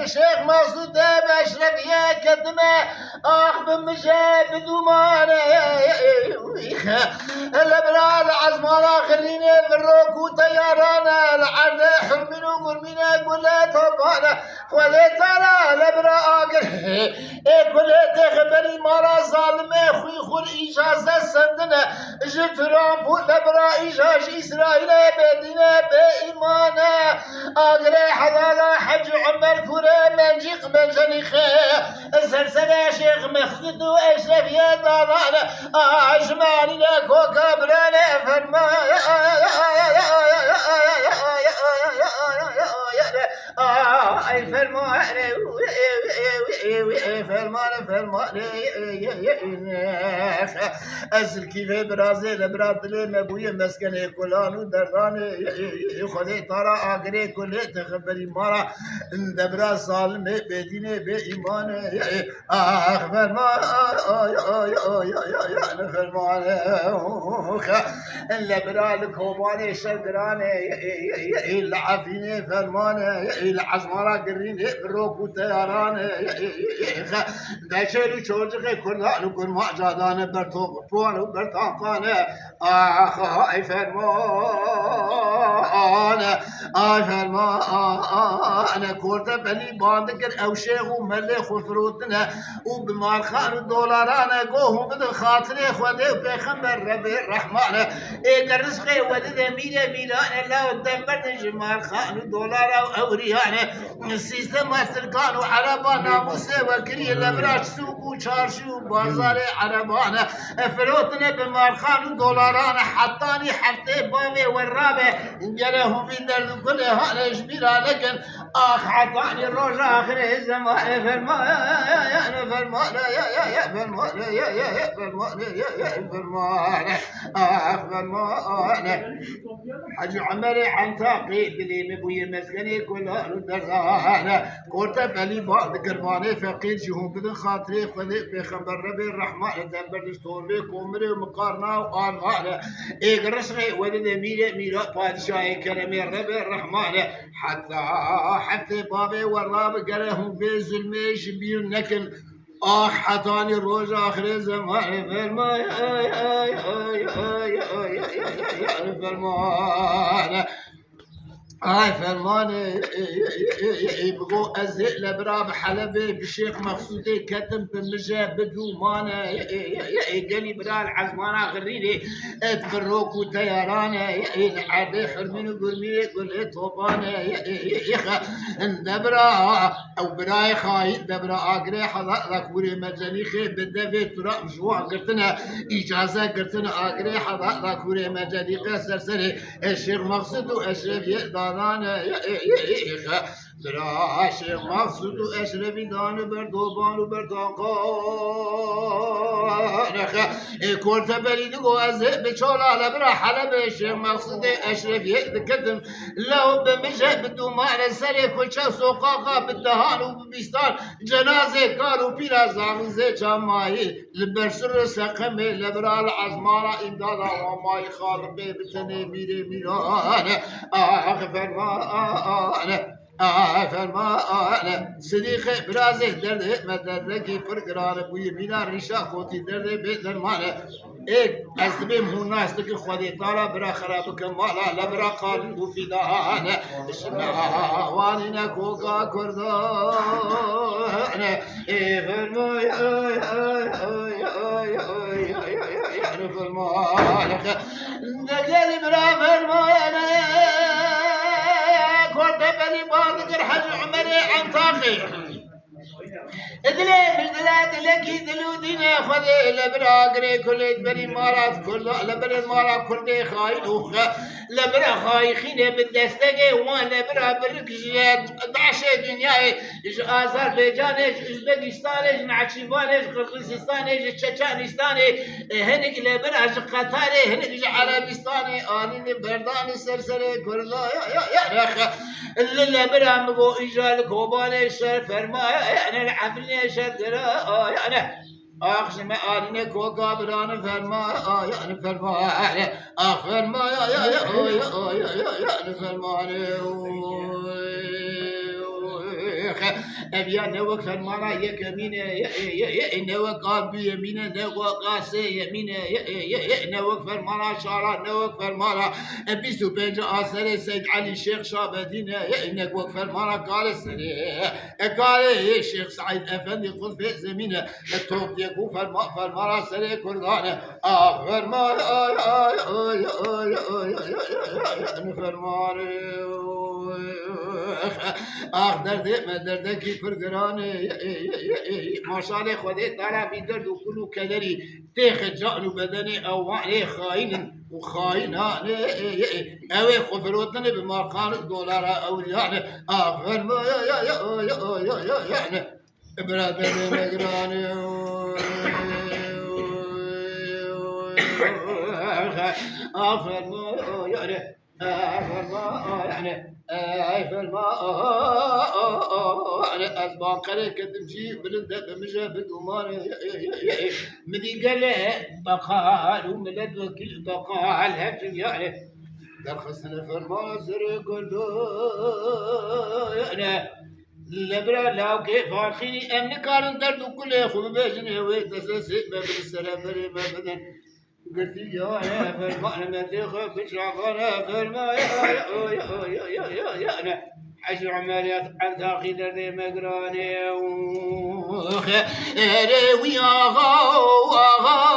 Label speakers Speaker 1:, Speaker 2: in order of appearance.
Speaker 1: شیخ مسعود بشرفیه کتمه آخ بمشه بدومانه لبرال عزمان آخرینه بالروكو تيارانه العرض حرمين وقرمينه قلت طبانه قلت ترى لبرا آقر قلت خبري مارا ظالمه خوي خور إجازة سندنه جترام بو لبرا إجاج إسرائيل بدينه بإيمانه آقر حضالا حج عمر كوره منجيق منجنيخه سلسلة شيخ مخزد وأشرف يا دارانه أجمعني لكوكا برانه فرما اي فرمان ازل كيف برازيل برادلي مبوي مسكن كلانو دردان خدي ترى اغري كل تخبري مارا دبرا ظالم بدين بايمان فرمان فرمان اللبرال كوباني شدراني العفيني فرمانه العزمارا قريني بروكو تيارانه دشلو çocuk kurdan kurma cadane berto puanı bertanqane ay fermane kurda beni bandıkır evşeğu melle khufrutne u bimar khan dolarane gohum bid khatire khode peygamber rabbi rahmane eğer rızkı vedide mile milane la demberde jmal khan dolara evriyane sistem masterkan araba namuse vekili lebraç suku çarşı bazar arabane efrotne bimar khan dolarane hattani hafte bave warabe جلهم في درد كل هذا يشبير لكن حطاني الروج آخر الزمان فرمان فرمان فرمان فرمان فرمان حج عمري عن تاقي بلي مبوي مسكني كل الدرزان كورتا بلي بعض قرباني فقير جهون بدن خاطري خذي بخبر ربي الرحمن دبر دستور بي كومري ومقارنة وآن إيه رسغي ولد ميرا بادشاهي كرمي ربي الرحمن حتى بابي والراب قالهم في زلمي شبير نكن حطاني الروج آخر الزمان فرمان فرمان فرمان بقو أزئ لبراب حلبي بشيخ مقصودي كتم بمجا بدومانه قالي برا العزمانه غريني اتبروكو تيارانه عادي حرمين وقرمي قولي طوبانه دبرا او براي خاين دبرا اقري حضر ذكوري مجانيخي بالدفي ترى مجوع قلتنا اجازه قلتنا اقري حضر ذكوري مجانيخي سرسري الشيخ مقصود واشرف يقدر دراشي مقصود أشرفي دان بردوبان وبردانقان كورت بريدو أزئ بشولا لبرا حلب الشيخ مقصود أشرفي دكتم لو بمجه بدو معنى سري كل شا سوقاقا بالدهان وببستان جنازة كارو بيرا زاغزة جماعي لبرسر سقمي لبرا العزمارة إمدادا وماي خالب بتني ميري ميران فرمان صديق برازه درد مدرکی پرگران بوی مینا ریشا خوتی درد بدرمانه ایک ازبیم هوناست که خودی تارا برا خراب کمالا لبرا قالن و فیدانه شنوانی نکوکا کردانه فرمان فرمان نجلی برا فرمانه بني باذكر حج عمري عن طاقي ادلي مش دلات لكي دلودينا خذي لبراقري كل بني مارات كل لبر المارات كل خاين وخا لبرا خايخين بالدستقي وان لبرا بركجات ضعشة دنياي ايش اذربيجانيش ازبكستانيش نعتشيبانيش قرقيزستانيش تشيتشانستاني هنك لبرا قطري هنك عربستاني اني برداني سرسري كل يا رخ اللي لبرا مبو اجال كوباني شر فرما يعني العفلي شدر يعني آخر ما آرینه کوکا بران فرما يعني فرما فرما يعني فرما أبيا نوك فرمانا يكمينة نوك قاد بيمينة نوك قاسي يمينة نوك فرمانا شارع نوك فرمانا بيسو بنج آسر سيد علي الشيخ شابدينة إنك وك فرمانا قال السريع قال الشيخ سعيد أفندي قل في زمينة التوب يكو فرمانا سريع كردانة فرمانا فرمانا دردي ما دردكي فرقراني ما شاء الله خدي تعالى في درد وكله كدري تاخد جعل بدني أو عليه خاين وخاينان أوي خفروتني بمقام دولار أو يعني آخر ما يعني برادري مقراني آخر ما يعني آخر ما يعني آخر ما يعني أسباق عليك تمشي بلندة بمجا بدومان مدي قال بقال وملد وكل بقال هاتم يعني درخصنا فرمان سر كله يعني لبرا لاو كيف آخري أمن كارن درد كله خب بجنه ويتسسي ما بالسلام ما بدن قلت يا فرمان ما تخف بشعفنا فرمان يا أنا حشر عمليات عن ثاقي دردي مقراني ويا غاو